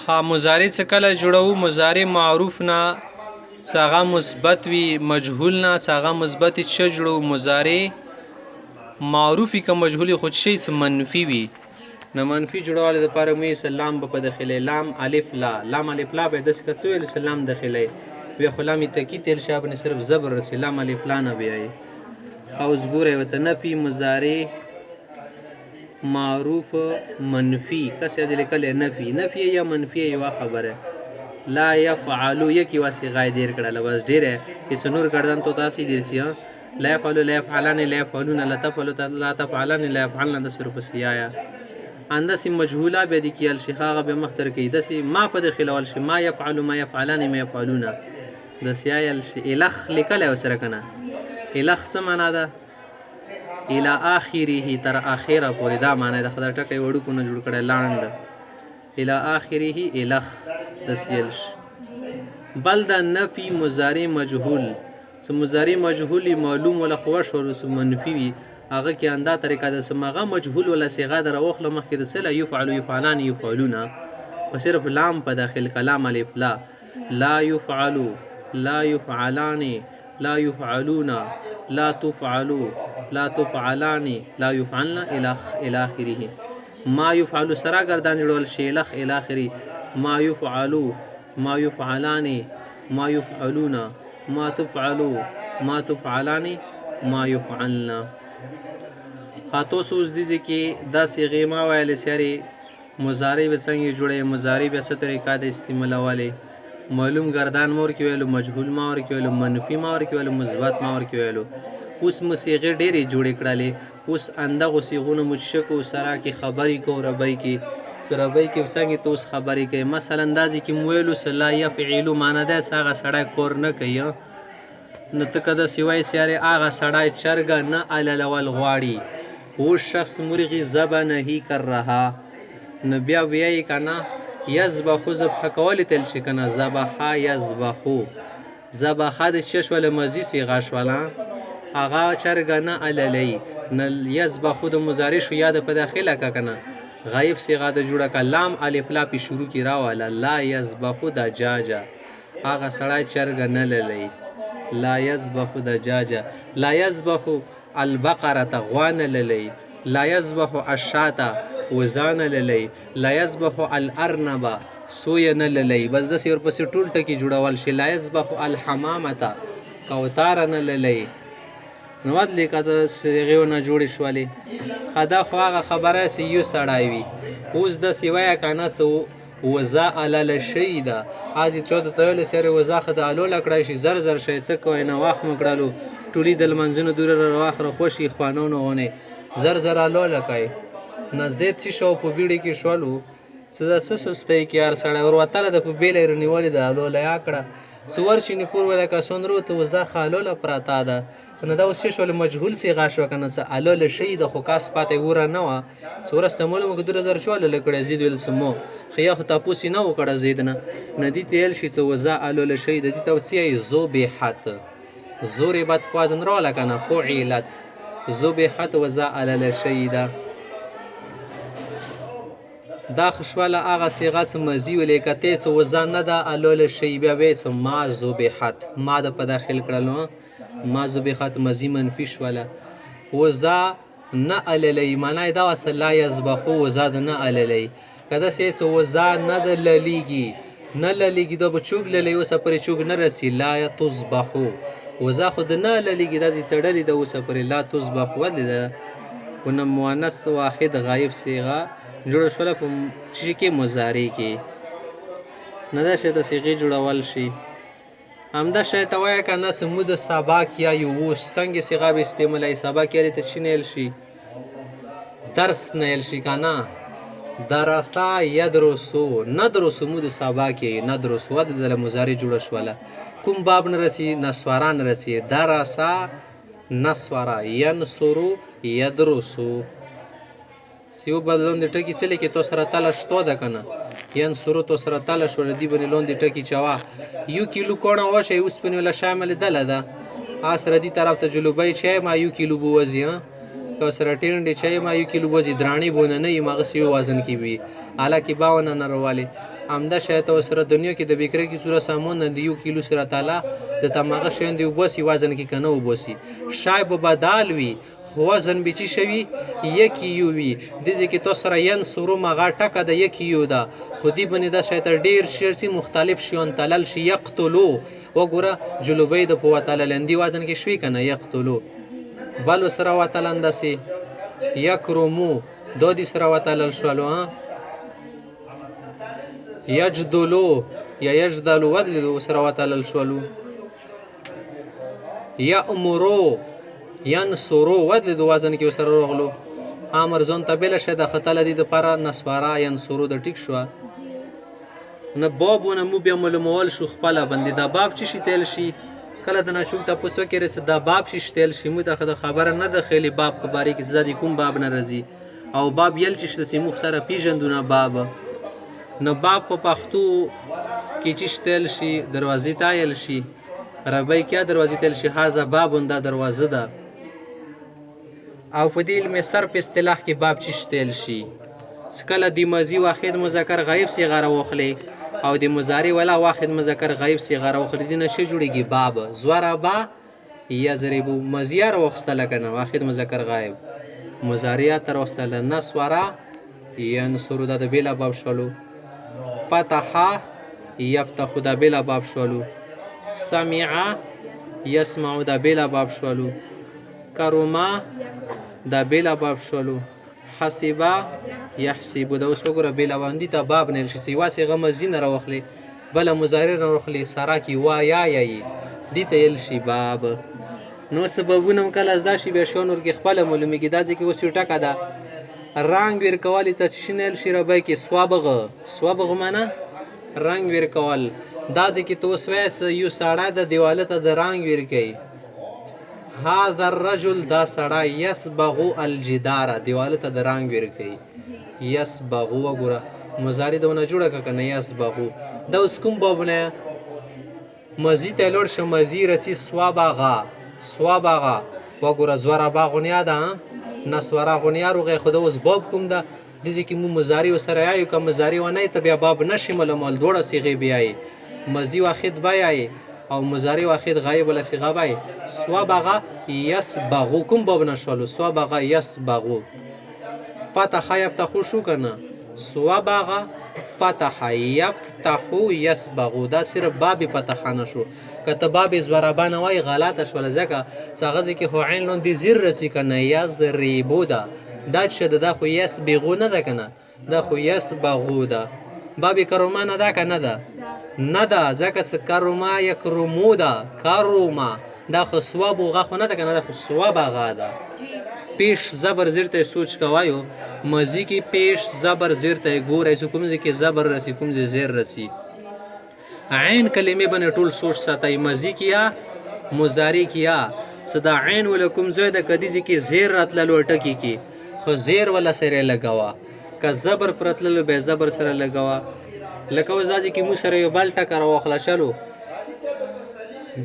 ها مضارع څه کله جوړو مضارع معروف نه څنګه مثبت وي مجهول نه څنګه مثبت چې جوړو مضارع معروفي که مجهولي خو شي څه منفي وي نه منفي جوړولو لپاره مې سلام په داخله لام الف لا لام الف لا به د څه ویل سلام داخله وی خو لام تاکید تل شابه صرف زبر سلام الف لا نه بیاي او زګوره وته نفي مضارع معروف منفی کس از لیکل نفی یا منفی یو خبره لا يفعل یکی واسی غای دیر کړه بس ډیره اس نور ګردان تو تاسو دیر سی لا يفعل لا يفعلان لا يفعلون لا تفعل لا تفعلان لا يفعلن د صرف سیایا اندسی مجهوله به د کیل شیخه به مختر کې دسی ما په داخله ول شي ما يفعل ما يفعلان ما يفعلون د سیایا الخ لیکل وسره کنه الخ سمانا ده الى اخره تر اخره پورې دا معنی د خدای ټکی وړو کو نه جوړ کړه لاند الى اخره الخ تسیلش بل د نفي مضارع مجهول څه مضارع مجهول معلوم ولا خوش ور منفي وي هغه کې انده طریقه د سمغه مجهول ولا صيغه در واخله مخکې د سلا يفعل يفعلان يفعلون وصرف لام په داخل کلام الف لا يفعل لا يفعلان لا يفعلون لا تفعلوا لا تفعلان لا يفعلن الى اخره ما يفعل سرا گردان جوړول شي الخ الى اخره ما يفعلوا ما يفعلان ما يفعلون ما تفعلوا ما تفعلان ما يفعلن خاطو سوز دي کې دا صيغه ما ویل ساري مضارع به څنګه جوړه مضارع به څه طریقه د استعمال والے معلوم گردان مور کې ویلو مجهول ما ور کې ویلو منفي ما ور کې ویلو مثبت ما ور کې ویلو اوس مصيغه ډېرې جوړې کړلې اوس اندغه صيغونه مشکو سره کې خبري کو ربي کې سربي کې څنګه توس خبري کوي مثلا اندازي کې مویلو سلا يفعل معنا ده څنګه سړی کور نه کوي نو تکده سیوای سیاره هغه سړی چرګ نه علل غواړي او شخص مرغي زبانه هی کر رها نو بیا ویای کنه یذبح ذبح کول تل شي کنه ذبح یذبحو ذبح د شش ول مزي سی غاش ولا اغا چرګ نه عللی نه یذبح د مضارع شو یاد په داخله کا کنه غایب صيغه د جوړه کلام الف لا په شروع کی راواله لا یذبح دجاجه اغا سړی چرګ نه للی لا يذبح دجاجه لا يذبح البقره غوان للی لا يذبح الشاة وزان للی لا يذبح الارنب سوی نه للی بس د سیر پسې ټول ټکی جوړول شي لا يذبح الحمامه کوتار نه للی نو لیکه د صيغه نه جوړې شولې خدا خو هغه خبره سي یو سړای وي اوس د سیویا کنه سو وزا علل شیدا ازي 14 ته سره وزا خد الو لکړای شي زر زر شي څه کوي نه واخ مکړلو ټولي د منځونو دور واخره خوشي خوانونو ونه زر زر الو لکای نزدې شو په بیړې کې شولو څه د سستې کې ار سړی ور وتاله د په بیلې رنیولې د الو لیا کړه سور شي نکور ولا کا سونرو ته وزا خالو ل پراتا ده نو دا اوس شول مجهول صيغه شو کنه څه الو ل شي د خو کاس پاتې ګوره نه و سورسته مول مګ 2000 شول لکړه زید ول سمو خیا خو تاسو نه وکړه زید نه ندی تل شي څه وزا الو ل شي د دې توصيه ذبحت ذربت پازن را لکنه فعلت ذبحت وزا الو ل شي دا خشواله هغه صيغه څه مزي ولې کته څه وزن نه ده الول شی بیا وې څه ما ذبحت ما د په داخل کړلو ما ذبحت مزي منفي شواله وزا نه اللی معنی دا وس لا یذبحو وزا نه اللی کده څه وزا نه د للیږي نه للیږي د بچوګ للی وس پر چوګ نه رسی لا تصبحو وزا خود نه للیږي د تړلې د وس پر لا تصبح ولې ده ونه مؤنث واحد غایب صيغه جوړ شول په چې کې مضارع کې نه دا شی د صيغه جوړول شي همدا شی ته وایي کنه سمود سباق یا یو څنګه صيغه به استعمالي سباق یې ته چینل شي درس نه شي کنه درسا يدرسو ندرسو مود سباق یې ندرسو د مضارع جوړ شول کوم باب نه رسی نسواران رسی درسا نسوارا ينصرو يدرسو سیو بدلون د ټکی څه لیکي تو سره تلش تو ده کنه ین سورو تو سره تلش ور دی بن لون د ټکی چوا یو کیلو کونه واشه اوس په ولا شامل دله ده اسره دی طرف ته جلوبای چای ما یو کیلو بوزي ها کو سره ټینډ چای ما یو کیلو بوزي درانی بونه نه مغه سیو وزن کی وی حالکه 52 نه رواله همدا شی ته سره دنیا کې د بیکرۍ کې څوره سامان د 1 کیلو سره تعالی د تماغه شیان دی وباسي وزن کې کنه وباسي شای به بدال وي وزن به چی شوي یکی یو وي دځې کې تو سره ینصرو مغه ټکه د یکی یو ده خو دې باندې دا شی تر ډېر شي مختلف شیان تلل شي یقتلو وګوره جلوبۍ د په وتللندي وزن کې شوي کنه یقتلو بل سره وتلندسي یکرمو دو دې سره وتلل شولو یجدلو یا یجدلو ودلو سره وتلل شولو یأمرو ینصرو ودل د وزن کې سره راغلو امر ځون ته بل شه د خطل دي د لپاره نسوارا ینصرو د ټیک شو نه بابونه مو بیا معلومول شو خپل باندې دا باب چې شتل شي کله د نچوک ته پوسو کې رس دا باب شتل شي مو د خبره نه د خېلی باب په باره کې زدي کوم باب نه رزي او باب یل چې سیمو سره پیژندونه باب نه باب په پښتو کې چې شتل شي دروازې تایل شي ربای کیا دروازې تل شي هاذا باب دا دروازه ده او په دې علم سر په اصطلاح کې باب چې شتل شي سکله د ماضی واحد مذکر غایب صیغه واخلي او د مضارع ولا واحد مذکر غایب صیغه واخلي د نشه جوړیږي باب ضربا یضرب مضیار واخستل کنه واحد مذکر غایب مضارع تر واخستل نسورا ینصر د بلا باب شولو فتح یفتح د بلا باب شولو سمع یسمع د بلا باب شولو کروما دا بیلا باب شولو حسبا یحسب دا اوس وګوره بیلا باندې ته باب نه شي سیوا سی غم زین راوخلی بل مضارع راوخلی سارا کی وا یا ی دي ته ال شي باب نو سببونه کله زدا شي به شونور کې خپل معلومي کې دا ځکه اوس ټکا ده رنگ ور کوالی ته شنل شي ربای کې سوابغ معنا رنگ ور کول دا ځکه تو سویت یو ساړه د دیواله ته د رنگ ور کوي هذا الرجل دا سړی یسبغ الجدار دیواله ته د رنگ ور کوي یسبغ وګوره مضارع دونه جوړه کنه یسبغ دا اوس کوم باب نه مزید تلور ش مزید رتی سوابغا وګوره زورا باغونیا ده نسورا غونیا روغه خدا اوس باب کوم ده دځ کی مو مضارع سره یو کوم مضارع و نه ته بیا باب نشي مل دوړه صيغه بیاي مزید واحد بیاي او مضارع واحد غایب ولا صيغه بای سوابغه یسبغ کوم باب نشولو سوابغه یسبغ فتح یفتح شو کنه سوابغه فتح یفتح یسبغ دا صرف باب فتح نشو کته باب زوربان وای غلطه شول زکه څنګه کې هو عین لون دي زیر رسی کنه یزریبو دا چې دا خو یسبغ نه ده کنه دا خو یسبغ ده باب کروما نه ده کنه ده نه ده ځکه څه کروما یکرمو ده کروما دا خو ثواب غا خو نه ده کنه دا خو ثواب غا ده پیش زبر زیر ته سوچ کوایو مزی کی پیش زبر زیر ته ګورای چې کوم ځکه زبر رسی کوم ځای زیر رسی عین کلمې باندې ټول سوچ ساتای مزی کیا مضارع کیا صدا عین ولکم زید کدی ځکه زیر راتللو ټکی کی خو زیر ولا سره لگاوا که زبر پرتللو به زبر سره لگاوا لکه وځي کی مو سره یو بل ټکر واخلا شلو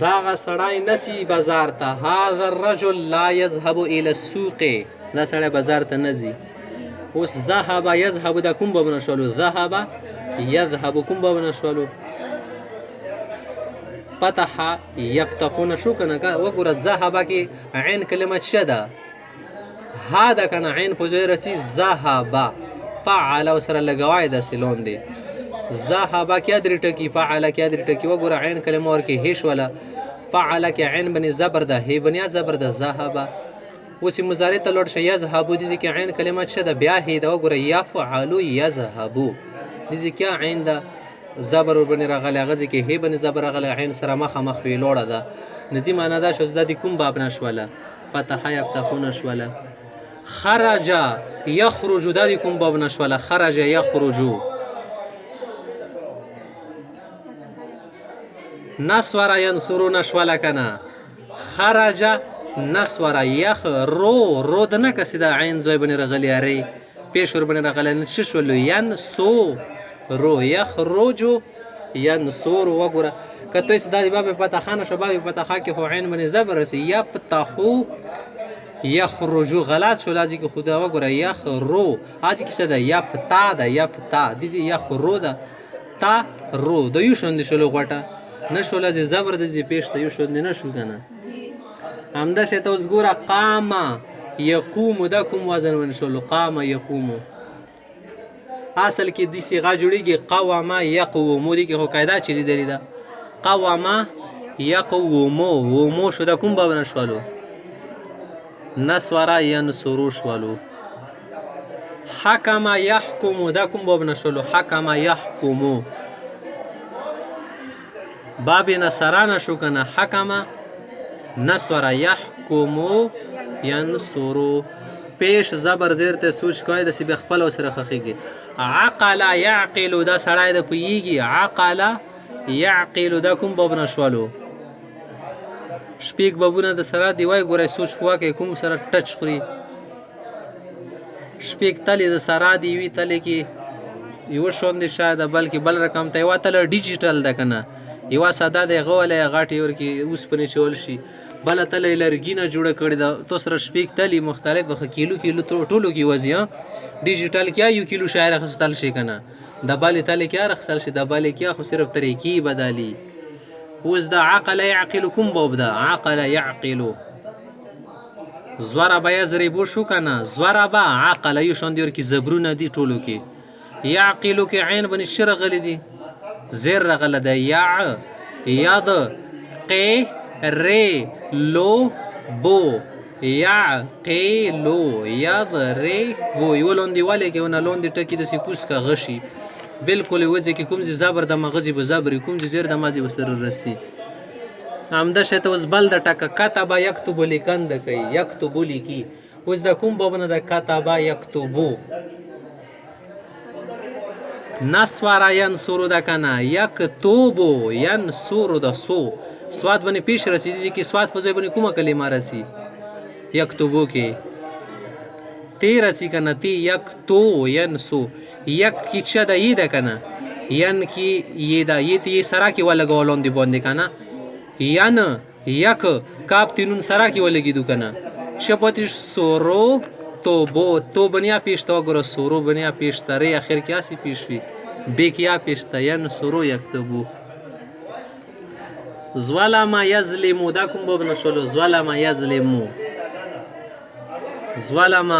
دا غسړای نسی بازار ته هاذا الرجل لا يذهب الى السوق دا سړی بازار ته نزي اوس ذهب يذهب دا کوم به نشولو ذهب يذهب کوم به نشولو فتح يفتحون شو کنه وګوره ذهب کې عین کلمه شده هذا کنه عین په ځای رسی ذهب فعل وسره لګوای د سلون دی ذهب کې درې ټکی فعل کې درې ټکی وګوره عین کلمه ورکه هیڅ ولا فعل کې عین بني زبر ده هی بني زبر ده ذهب اوس مضارع ته لوړ شي یذهب دي کې عین کلمه شده بیا هی دا وګوره يفعل يذهب دي کې عین ده زبر وربني راغلی غزي کې هی بني زبر راغلی عین سره مخ وی لوړه ده ندی معنا دا شو زده کوم باب نشوله فتح يفتحون شوله خرج يخرج دا کوم باب نشوله خرج يخرج نسور ینصرون شوله کنه خرج نسور یخرو د نه کسي دا عین زوی بني راغلی ری پیش ور بني راغلی ششولو ینسو رو یخرج ینصر وګوره کته اس د باب فتحانه شو باب فتحا کې هو عین بني زبر رسی یفتحو یخرج غلط شو لازم کې خدا وګوره یخرو اځ کې څه ده یفتا ده یفتا دي یخرو ده تا رو د یو شوندې شولو غوټه نه شوله چې زبر د چې پیش ته یو شوندې نه شو که نه همدا شی ته اوس ګوره قامه یقومو دا کوم وزن ون شولو قامه یقومو اصل کې دې صیغه جوړېږي قوامه یقومو دې کې خو قاعده چې لیدلې ده قوامه یقومو ومو شو دا کوم باب نه شولو نسوره ینصرو شولو حکم یحکمو دا کوم باب نه شولو حکم یحکمو باب نصره نه شو که نه حکم نسوره یحکمو ینصرو پیش زبر زیر ته سوچ کوي داسې بیا خپله ورسره ښخېږي عقل یعقلو دا سړی د پوهېږي عقل یعقلو دا کوم باب نه شولو شپږ بابونه د سره دی وای ګورئ سوچ په واکئ کوم سره ټچ خوري شپږ تلې د سره دی یوې تلې کې یوه شوندې شاید بلکې بل رقم ته یوه تله ډیجیټل ده که نه یوه ساده دی هغه ولی غاټې ورکې اوسپنې چول شي بله تله یې لرګینه جوړه کړې ده تو سره شپږ تلې مختلف کیلو کیلو ټولو کې وځي ډیجیټل کیا یو کیلو شاید اخیستل شي که نه د بلې تلې کیا اخیستل شي د بلې کیا خو صرف طریقې بدلي اوس د عقل یعقلو کوم باب ده عقل یعقلو ضرب یضربو شو که نه ضرب عقل یو شاندې ورکې زبرونه دي ټولو کې یعقلو کې عین باندې ش راغلی دي زیر راغلی ده یع ید قی ری لو بو یعقلو یضربو یوه لاندې والی کې ونه لاندې ټکي داسې کوس که غشي بالکل وځي کې کوم ځای زبر د مغزي به زبر کوم ځای زیر د مازي به سره رسي همدا شی ته اوس بل د ټکه کتبه یکتبو لیکنده کوي یکتبو لیکي اوس د کوم بابونه د کتبه یکتبو نسوره ینصرو ده که نه یکتبو ینصرو ده سو سواد باندې پیش رسي دي چې سواد په ځای باندې کومه کلمه رسي یکتبو کې تی رسی کنه تی یک تو ین سو یک کی چه ده یی ده کنه ین کی یی ده یی تی سرا کی ولگو لاندې باندې کنه ین یک کاپ تینون سرا کی ولګی دو کنه شپاتش سورو تو بو تو بنیا پیشتا وګوره سورو بنیا پیشتا ری اخر کې اسی پیش وی بی کیا پیشتا ین سورو یکتبو ظلم یظلمو دا کوم باب نشولو ظلم یظلمو ظلم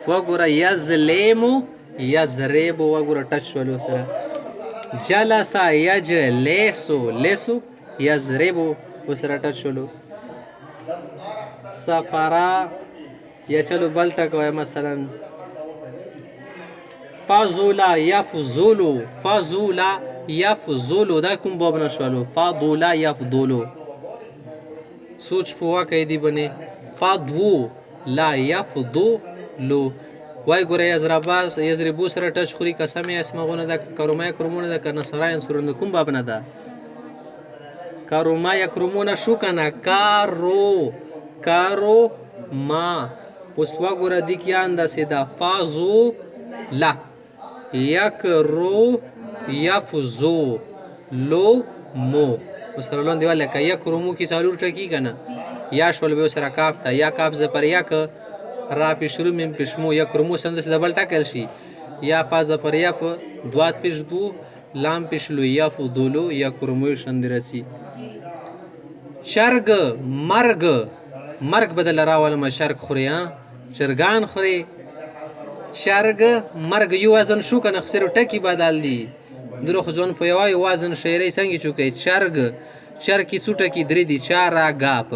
وګوره یظلمو یضربو وګوره ټچ شولو سره جلس یجلسو لسو یضربو وسره ټچ شولو سفرا یا چلو بل تک وای مثلا فضولا یفضلو فضولا یفضلو دا کوم باب نشولو فضولا یفضلو سوچ په واقع دی بنه فضو لا یفضلو وای ګوره یضربو سره ټچ خوري قسم اسمغونه ده کروما کرمونه ده کنه سراین سرند کوم باب نه ده کروما یکرمونه شو کنه کارو ما اوس وګوره د کې انداسې ده فازو لا یکرو یفزو لو مو اوس سره لاندې والی که یکرمو کې څلور ټکي که نه یا شول به سره کاف ته یا کاف زپر یک را پیش رو میم پیش مو یکرمو سندس دبل ټکل شي یا فا زپر یف دوات پیش دو لام پیش لو یف دولو یکرمو شند رسی شرگ مرگ بدل راولم شرگ خوری شرگان خوری شرگ مرگ یو وزن شو کنه خسرو ټکی بدل دی درو خزون په یوای وزن شعری څنګه چوکې چرګ کی څو ټکی درې دي چار غاپ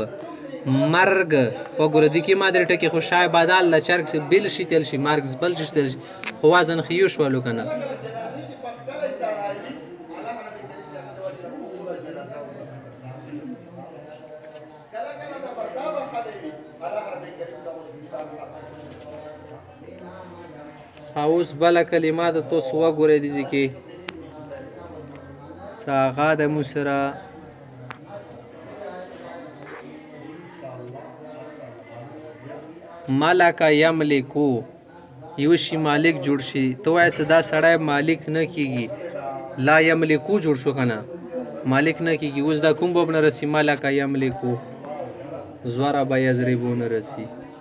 مرګ وګوره د کی مادر ټکی خو شای بدل ل چرګ بل شي تل شي مرګ بل شي تل شي خو وزن خيو شولو کنه اوس بل کلمات تو سو وګوره دي چې ساغا د مسرا مالک یملکو یو شی مالک جوړ شي تو وای صدا سړی مالک نه کیږي لا یملکو جوړ شو کنه مالک نه کیږي اوس دا کوم باب نه رسی مالک یملکو زوارا با یضربون رسی